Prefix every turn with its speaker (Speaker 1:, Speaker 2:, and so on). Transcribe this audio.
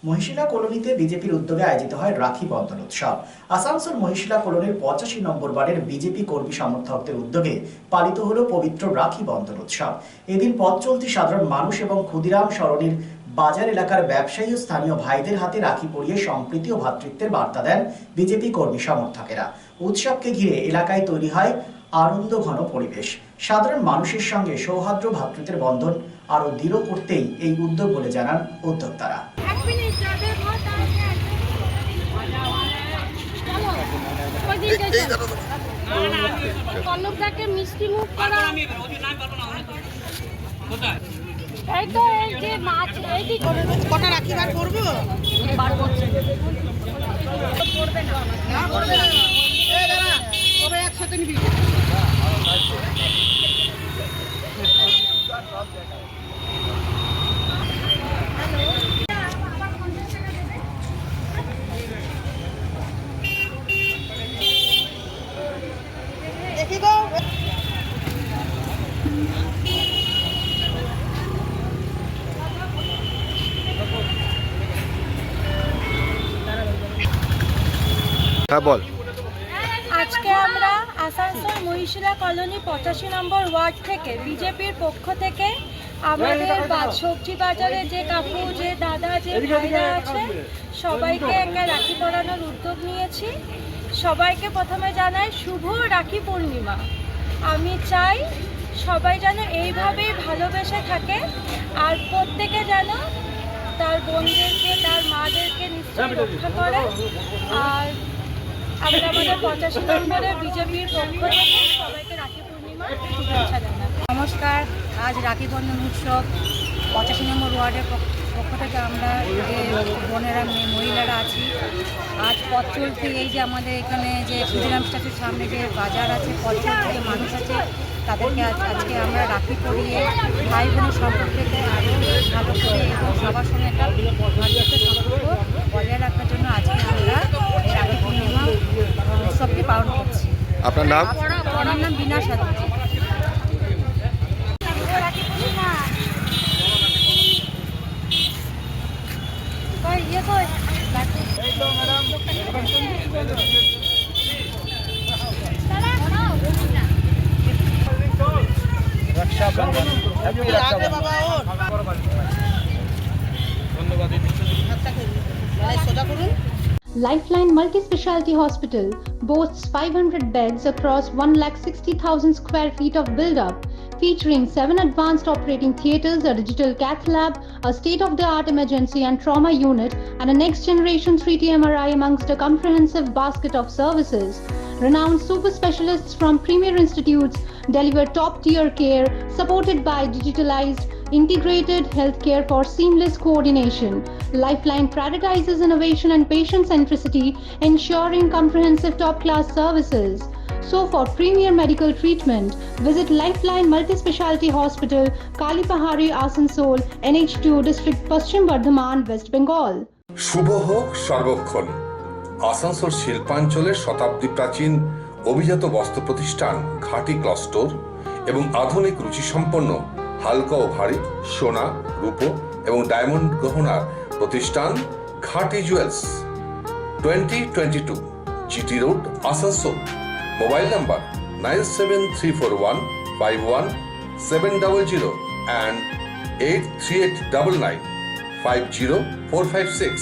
Speaker 1: মহিশিলা কলোনিতে বিজেপির উদ্যোগে আয়োজিত হয় রাখি বন্ধন উৎসব। আসানসোল মহিশিলা কলোনির 85 নম্বর ওয়ার্ডের বিজেপি কর্মী সমর্থকদের উদ্যোগে পালিত হলো পবিত্র রাখি বন্ধন উৎসব। এদিন পথ চলতি সাধারণ মানুষ এবং ক্ষুদিরাম সরণির বাজার এলাকার ব্যবসায়ী ও স্থানীয় ভাইদের হাতে রাখি পরিয়ে সম্প্রীতি ও ভ্রাতৃত্বের বার্তা দেন বিজেপি কর্মী সমর্থকেরা। উৎসবকে ঘিরে এলাকায় তৈরি হয় আনন্দ ঘন পরিবেশ। সাধারণ মানুষের সঙ্গে সৌহার্দ্য ভ্রাতৃত্বের বন্ধন আরো দৃঢ় করতেই এই উদ্যোগ বলে জানান উদ্যোক্তারা।
Speaker 2: কনকদাকে মিষ্টি মুখ করা, এই তো এই যে মাছ এইটি
Speaker 3: কটা রাখি বার করবো?
Speaker 2: বার করছে
Speaker 3: করবে না তবে একসাথে নিবি। দেখি গো
Speaker 4: হ্যাঁ বল।
Speaker 2: আজকে আমরা আসানসোল মহিশিলা কলোনি 85 নম্বর ওয়ার্ড থেকে বিজেপির পক্ষ থেকে আমাদের সবজি বাজারে যে কাকু, যে দাদা, যে ভাইরা আছে সবাইকে একটা রাখি পরানোর উদ্যোগ নিয়েছি। সবাইকে প্রথমে জানাই শুভ রাখি পূর্ণিমা। আমি চাই সবাই যেন এইভাবেই ভালোবেসে থাকে, আর প্রত্যেকে যেন তার বোনদেরকে, তার মাদেরকে নিশ্চয়ই রক্ষা করে। আর আমরা আমাদের 85 নম্বরের বিজেপির পক্ষ থেকে সবাইকে রাখি পূর্ণিমার শুভেচ্ছা জানাই।
Speaker 5: নমস্কার। আজ রাখি বন্ধন উৎসব 85 নম্বর ওয়ার্ডের পক্ষ থেকে আমরা যে বোনেরা মহিলারা আছি, আজ পথ চলতে এই যে আমাদের এখানে যে ক্ষুদিরাম স্ট্যাচুর সামনে যে বাজার আছে, পথ চলতে যে মানুষ আছে তাদেরকে আজকে আমরা রাখি পরিয়ে ভাই বোনের সম্পর্ককে আরও ভালো করে এবং সবার সঙ্গে একটা ভালোবাসার সম্পর্ক বজায় রাখার জন্য আজকে আমরা এই রাখি পূর্ণিমা উৎসবটি পালন করছি।
Speaker 4: আপনার নাম?
Speaker 5: আমার নাম বিনা সাধু।
Speaker 6: Lifeline Multi-Speciality Hospital boasts 500 beds across 1,60,000 square feet of build-up, featuring 7 advanced operating theatres, a digital cath lab, a state-of-the-art emergency and trauma unit, and a next-generation 3D MRI amongst a comprehensive basket of services. Renowned super specialists from premier institutes deliver top-tier care, supported by digitalized, integrated healthcare for seamless coordination. Lifeline prioritizes innovation and patient centricity, ensuring comprehensive top-class services. So for premier medical treatment, visit Lifeline Multi-Speciality Hospital, Kalipahari, Asansol, NH2 District, Paschim Bardhaman, West Bengal.
Speaker 7: শুভ হোক সর্বক্ষণ। আসানসোল শিল্পাঞ্চলের শতাব্দী প্রাচীন অভিজাত বস্ত্র প্রতিষ্ঠান ঘাটি cloth store এবং আধুনিক রুচিসম্পন্ন হালকা ও ভারী সোনা, রূপো এবং ডায়মন্ড গহনার প্রতিষ্ঠান ঘাটি jewels, 2022 GT road, Asansol. Mobile number 9734151700 and 83899 50456।